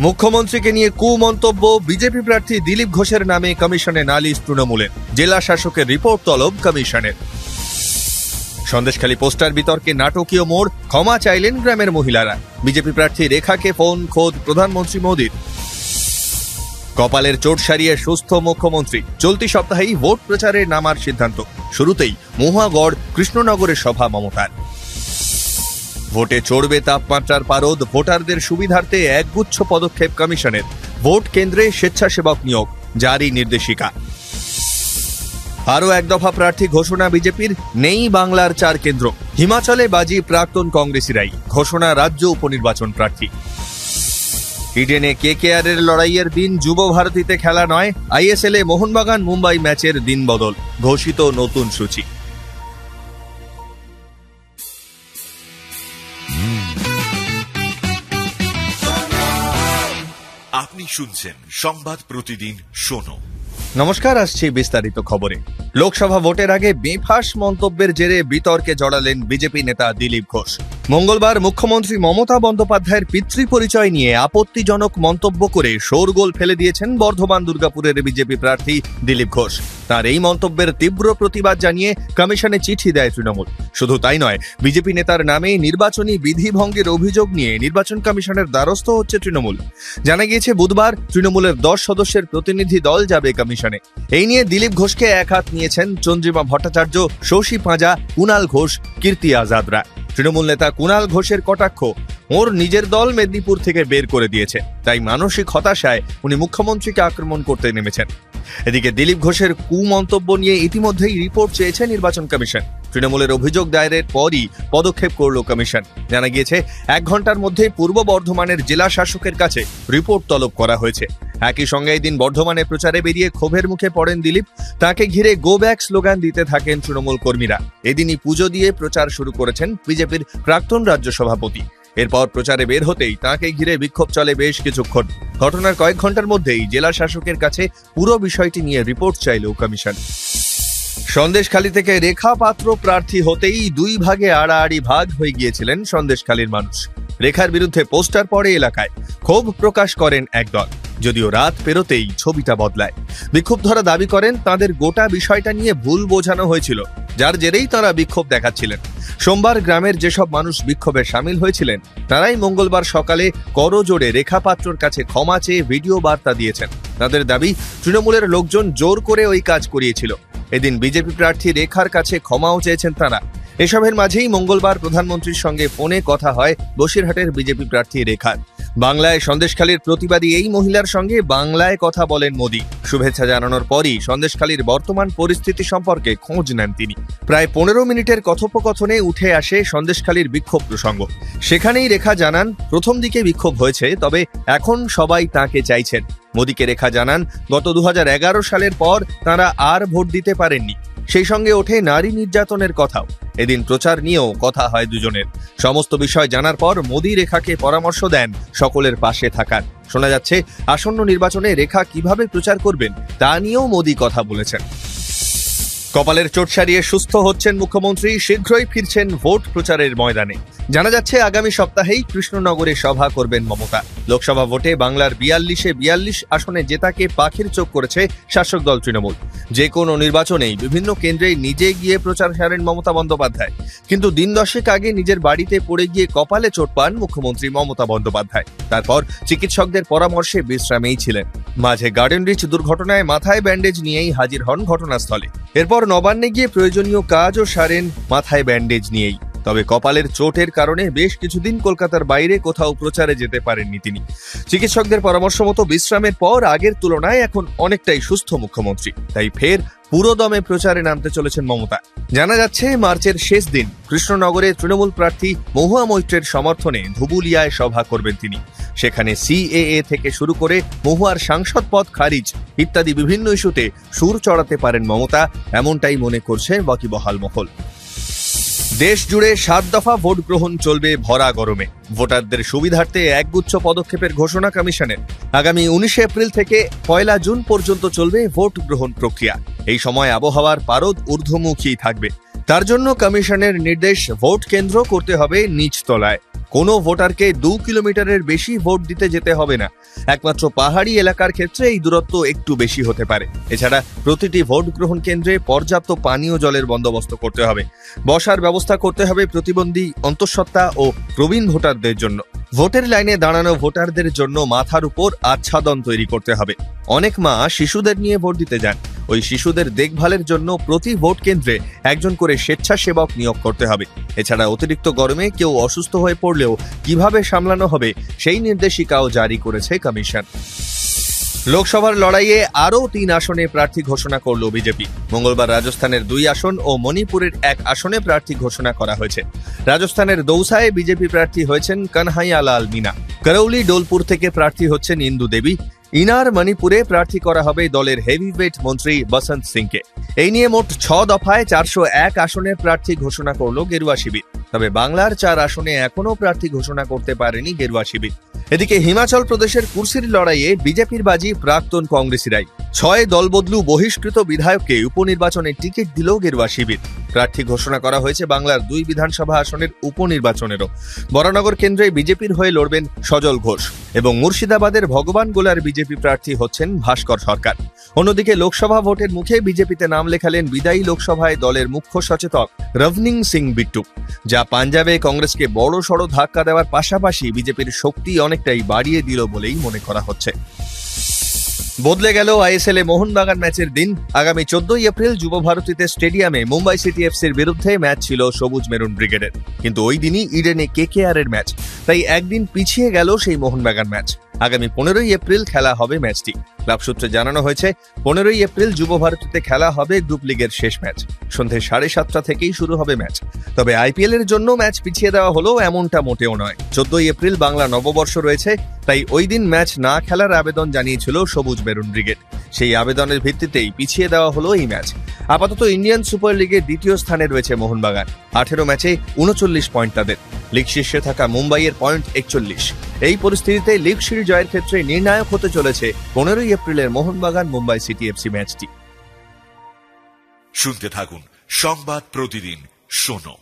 মুখ্যমন্ত্রীকে নিয়ে কুমন্তব্য বিজেপি প্রার্থী দিলীপ ঘোষের নামে কমিশনে নালিশ তৃণমূলের, জেলা শাসকের রিপোর্ট তলব কমিশনের। সন্দেশখালী পোস্টার বিতর্কে নাটকীয় মোড়, ক্ষমা চাইলেন গ্রামের মহিলারা। বিজেপি প্রার্থী রেখাকে ফোন খোদ প্রধানমন্ত্রী মোদীর। কপালের চোট সারিয়ে সুস্থ মুখ্যমন্ত্রী, চলতি সপ্তাহেই ভোট প্রচারে নামার সিদ্ধান্ত। শুরুতেই মহুয়াগড় কৃষ্ণনগরের সভা মমতার। ভোটে চড়বে তাপমাত্রার পারদ, ভোটারদের সুবিধার্থে একগুচ্ছ পদক্ষেপ কমিশনের। ভোট কেন্দ্রে স্বেচ্ছাসেবক নিয়োগ, জারি নির্দেশিকা। আরও এক দফা প্রার্থী ঘোষণা বিজেপির, নেই বাংলার 4 কেন্দ্র। হিমাচলে বাজি প্রাক্তন কংগ্রেসীরাই, ঘোষণা রাজ্য উপনির্বাচন প্রার্থী। ইডেনে কেকেআরের লড়াইয়ের দিন, যুব ভারতীতে খেলা নয়। আইএসএল এ মোহনবাগান মুম্বাই ম্যাচের দিন বদল, ঘোষিত নতুন সূচি। আপনি শুনছেন সংবাদ প্রতিদিন শোনো। নমস্কার, আসছি বিস্তারিত খবরে। লোকসভা ভোটের আগে বেফাঁস মন্তব্যের জেরে বিতর্কে জড়ালেন বিজেপি নেতা দিলীপ ঘোষ। মঙ্গলবার মুখ্যমন্ত্রী মমতা বন্দ্যোপাধ্যায়ের পিতৃ পরিচয় নিয়ে আপত্তিজনক মন্তব্য করে শোরগোল ফেলে দিয়েছেন বর্ধমান দুর্গাপুরের বিজেপি প্রার্থী দিলীপ ঘোষ। তার এই মন্তব্যের তীব্র প্রতিবাদ জানিয়ে কমিশনে চিঠি দেয় তৃণমূল। শুধু তাই নয়, বিজেপি নেতার নামে নির্বাচনী বিধিভঙ্গের অভিযোগ নিয়ে নির্বাচন কমিশনের দ্বারস্থ হচ্ছে তৃণমূল। জানা গিয়েছে, বুধবার তৃণমূলের 10 সদস্যের প্রতিনিধি দল যাবে কমিশনে। এই নিয়ে দিলীপ ঘোষকে এক হাত নিয়েছেন চন্দ্রিমা ভট্টাচার্য, শশী পাঁজা, কুণাল ঘোষ, কীর্তি আজাদরা। তৃণমূল নেতা কুণাল ঘোষের কটাক্ষ, ওর নিজের দল মেদিনীপুর থেকে বের করে দিয়েছে, তাই মানসিক হতাশায় উনি মুখ্যমন্ত্রীকে আক্রমণ করতে নেমেছেন। এদিকে দিলীপ ঘোষের কুমন্তব্য নিয়ে ইতিমধ্যেই রিপোর্ট চেয়েছে নির্বাচন কমিশন। তৃণমূলের অভিযোগ দায়েরের পরই পদক্ষেপ করল কমিশন। জানা গিয়েছে, 1 ঘন্টার মধ্যে পূর্ব বর্ধমানের জেলা শাসকের কাছে রিপোর্ট তলব করা হয়েছে। একই সঙ্গে এই দিন বর্ধমানে প্রচারে বেরিয়ে ক্ষোভের মুখে পড়েন দিলীপ। তাকে ঘিরে গো ব্যাক স্লোগান দিতে থাকেন তৃণমূল কর্মীরা। এদিনই পুজো দিয়ে প্রচার শুরু করেছেন বিজেপির প্রাক্তন রাজ্য সভাপতি। এরপর প্রচারে বের হতেই তাকে ঘিরে বিক্ষোভ চলে বেশ কিছুক্ষণ। ঘটনার কয়েক ঘন্টার মধ্যেই জেলা শাসকের কাছে পুরো বিষয়টি নিয়ে রিপোর্ট চাইল কমিশন। সন্দেশখালী থেকে রেখা পাত্র প্রার্থী হতেই 2 ভাগে আড়াআড়ি ভাগ হয়ে গিয়েছিলেন সন্দেশখালীর মানুষ। রেখার বিরুদ্ধে পোস্টার পড়ে এলাকায়, ক্ষোভ প্রকাশ করেন একদল। যদিও রাত পেরোতেই ছবিটা বদলায়। বিক্ষুব্ধরা দাবি করেন, তাদের গোটা বিষয়টা নিয়ে ভুল বোঝানো হয়েছিল, যার জেরেই তারা বিক্ষোভ দেখাচ্ছিলেন। সোমবার গ্রামের যেসব মানুষ বিক্ষোভে সামিল হয়েছিলেন, তারাই মঙ্গলবার সকালে করজোড়ে রেখা পাত্রর কাছে ক্ষমা চেয়ে ভিডিও বার্তা দিয়েছেন। তাদের দাবি, তৃণমূলের লোকজন জোর করে ওই কাজ করিয়েছিল। এদিন বিজেপি প্রার্থী রেখার কাছে ক্ষমাও চেয়েছেন তারা। এসবের মাঝেই মঙ্গলবার প্রধানমন্ত্রীর সঙ্গে ফোনে কথা হয় বসিরহাটের বিজেপি প্রার্থী রেখার। বাংলায় সন্দেশখালীর প্রতিবাদী এই মহিলার সঙ্গে বাংলায় কথা বলেন মোদী। শুভেচ্ছা জানানোর পরই সন্দেশখালীর বর্তমান পরিস্থিতি সম্পর্কে খোঁজ নেন তিনি। প্রায় 15 মিনিটের কথোপকথনে উঠে আসে সন্দেশখালীর বিক্ষোভ প্রসঙ্গ। সেখানেই রেখা জানান, প্রথম দিকে বিক্ষোভ হয়েছে, তবে এখন সবাই তাকে চাইছেন। মোদীকে রেখা জানান, গত 2011 সালের পর তাঁরা আর ভোট দিতে পারেননি। সেই সঙ্গে ওঠে নারী নির্যাতনের কথাও। এদিন প্রচার নিয়েও কথা হয় দুজনের। সমস্ত বিষয় জানার পর মোদী রেখাকে পরামর্শ দেন সকলের পাশে থাকার। শোনা যাচ্ছে, আসন্ন নির্বাচনে রেখা কিভাবে প্রচার করবেন তা নিয়েও মোদী কথা বলেছেন। কপালের চোট সারিয়ে সুস্থ হচ্ছেন মুখ্যমন্ত্রী, শীঘ্রই ফিরছেন ভোট প্রচারের ময়দানে। জানা যাচ্ছে, আগামী সপ্তাহেই কৃষ্ণনগরে সভা করবেন মমতা। লোকসভা ভোটে বাংলার 42 আসনে জেতাকে পাখির চোখ করেছে শাসক দল তৃণমূল। যে কোনো নির্বাচনেই বিভিন্ন কেন্দ্রে নিজে গিয়ে প্রচার সারেন মমতা বন্দ্যোপাধ্যায়। কিন্তু দিন 10 আগে নিজের বাড়িতে পড়ে গিয়ে কপালে চোট পান মুখ্যমন্ত্রী মমতা বন্দ্যোপাধ্যায়। তারপর চিকিৎসকদের পরামর্শে বিশ্রামেই ছিলেন। মাঝে গার্ডেন রিচ দুর্ঘটনায় মাথায় ব্যান্ডেজ নিয়েই হাজির হন ঘটনাস্থলে। এরপর নবান্নে গিয়ে প্রয়োজনীয় কাজও সারেন মাথায় ব্যান্ডেজ নিয়েই। তবে কপালের চোটের কারণে বেশ কিছুদিন কলকাতার বাইরে কোথাও প্রচারে যেতে পারেননি তিনি। চিকিৎসকদের পরামর্শ মতো বিশ্রামের পর আগের তুলনায় এখন অনেকটাই সুস্থ মুখ্যমন্ত্রী, তাই ফের পুরোদমে প্রচারে নামতে চলেছেন মমতা। জানা যাচ্ছে, মার্চের শেষ দিন কৃষ্ণনগরে তৃণমূল প্রার্থী মহুয়া মৈত্রের সমর্থনে ধুবুলিয়ায় সভা করবেন তিনি। সেখানে সিএএ থেকে শুরু করে মহুয়ার সাংসদ পদ খারিজ ইত্যাদি বিভিন্ন ইস্যুতে সুর চড়াতে পারেন মমতা, এমনটাই মনে করছে ওয়াকিবহাল মহল। দেশ জুড়ে 7 দফা ভোট গ্রহণ চলবে ভরা গরমে। ভোটারদের সুবিধার্থে একগুচ্ছ পদক্ষেপের ঘোষণা কমিশনের। আগামী 19 এপ্রিল থেকে 1 জুন পর্যন্ত চলবে ভোট গ্রহণ প্রক্রিয়া। এই সময় আবহাওয়ার পারদ ঊর্ধ্বমুখী থাকবে। তার জন্য কমিশনের নির্দেশ, ভোট কেন্দ্র করতে হবে নিচতলায়। কোনো ভোটারকে 2 কিলোমিটারের বেশি ভোট দিতে যেতে হবে না। একমাত্র পাহাড়ি এলাকার ক্ষেত্রে এই দূরত্ব একটু বেশি হতে পারে। এছাড়া প্রতিটি ভোট গ্রহণ কেন্দ্রে পর্যাপ্ত পানীয় জলের বন্দোবস্ত করতে হবে। বসার ব্যবস্থা করতে হবে প্রতিবন্ধী, অন্তঃসত্ত্বা ও প্রবীণ ভোটারদের জন্য। ভোটের লাইনে দাঁড়ানো ভোটারদের জন্য মাথার উপর আচ্ছাদন তৈরি করতে হবে। অনেক মা শিশুদের নিয়ে ভোট দিতে যান। ওই শিশুদের দেখভালের জন্য প্রতি ভোট কেন্দ্রে একজন করে স্বেচ্ছাসেবক নিয়োগ করতে হবে। এছাড়া অতিরিক্ত গরমে কেউ অসুস্থ হয়ে পড়লেও কিভাবে সামলানো হবে সেই নির্দেশিকাও জারি করেছে কমিশন। লোকসভার লড়াইয়ে আরও 3 আসনে প্রার্থী ঘোষণা করল বিজেপি। মঙ্গলবার রাজস্থানের 2 আসন ও মণিপুরের 1 আসনে প্রার্থী ঘোষণা করা হয়েছে। রাজস্থানের দৌসায় বিজেপি প্রার্থী হয়েছেন কানহাইয়া লাল মিনা। করৌলি ডোলপুর থেকে প্রার্থী হচ্ছেন ইন্দু দেবী। ইনার মণিপুরে প্রার্থী করা হবে দলের হেভিওয়েট মন্ত্রী বসন্ত সিংকে। এই নিয়ে মোট 6 দফায় 401 আসনের প্রার্থী ঘোষণা করল গেরুয়া শিবির। তবে বাংলার 4 আসনে এখনো প্রার্থী ঘোষণা করতে পারেনি গেরুয়া শিবির। এদিকে হিমাচল প্রদেশের কুর্সির লড়াইয়ে বিজেপির বাজি প্রাক্তন কংগ্রেসীরাই। 6 দলবদলু বহিষ্কৃত বিধায়ককে উপনির্বাচনে টিকিট দিল গেরুয়া শিবির। প্রার্থী ঘোষণা করা হয়েছে বাংলার 2 বিধানসভা আসনের উপনির্বাচনেরও। বরানগর কেন্দ্রে বিজেপির হয়ে লড়বেন সজল ঘোষ এবং মুর্শিদাবাদের ভগবান গোলার বিজেপি প্রার্থী হচ্ছেন ভাস্কর সরকার। অন্যদিকে লোকসভা ভোটের মুখে বিজেপিতে নাম লেখালেন বিদায়ী লোকসভায় দলের মুখ্য সচেতক রভনিং সিং বিট্টু, যা পাঞ্জাবে কংগ্রেসকে বড় সড় ধাক্কা দেওয়ার পাশাপাশি বিজেপির শক্তি অনেকটাই বাড়িয়ে দিল বলেই মনে করা হচ্ছে। বদলে গেল আইএসএল এ মোহনবাগান ম্যাচের দিন। আগামী 14 এপ্রিল যুবভারতীতে স্টেডিয়ামে মুম্বাই সিটি এফসির বিরুদ্ধে ম্যাচ ছিল সবুজ মেরুন ব্রিগেডের, কিন্তু ওই দিনই ইডেনে কেকেআর এর ম্যাচ, তাই একদিন পিছিয়ে গেল সেই মোহনবাগান ম্যাচ। আগামী 15 এপ্রিল খেলা হবে ম্যাচটি। ক্লাব সূত্রে জানানো হয়েছে 15 এপ্রিল যুবভারতীতে খেলা হবে গ্রুপ লিগের শেষ ম্যাচ। সন্ধে 7:30 থেকেই শুরু হবে ম্যাচ। তবে আইপিএল এর জন্য ম্যাচ পিছিয়ে দেওয়া হলো এমনটা মোটেও নয়। 14 এপ্রিল বাংলা নববর্ষ রয়েছে, তাই ওই দিন ম্যাচ না খেলার আবেদন জানিয়েছিল সবুজ মেরুন ব্রিগেড। সেই আবেদনের ভিত্তিতেই পিছিয়ে দেওয়া হলো এই ম্যাচ। আপাতত ইন্ডিয়ান সুপার লিগের 2য় স্থানে রয়েছে মোহনবাগান। 18 ম্যাচে 39 পয়েন্ট তাদের। লিগ শীর্ষে থাকা মুম্বাইয়ের পয়েন্ট 41। এই পরিস্থিতিতে লিগ সিরিজ জয়ের ক্ষেত্রে নির্ণায়ক হতে চলেছে 15 এপ্রিলের মোহনবাগান মুম্বাই সিটি এফসি ম্যাচটি। শুনতে থাকুন সংবাদ প্রতিদিন শোনো।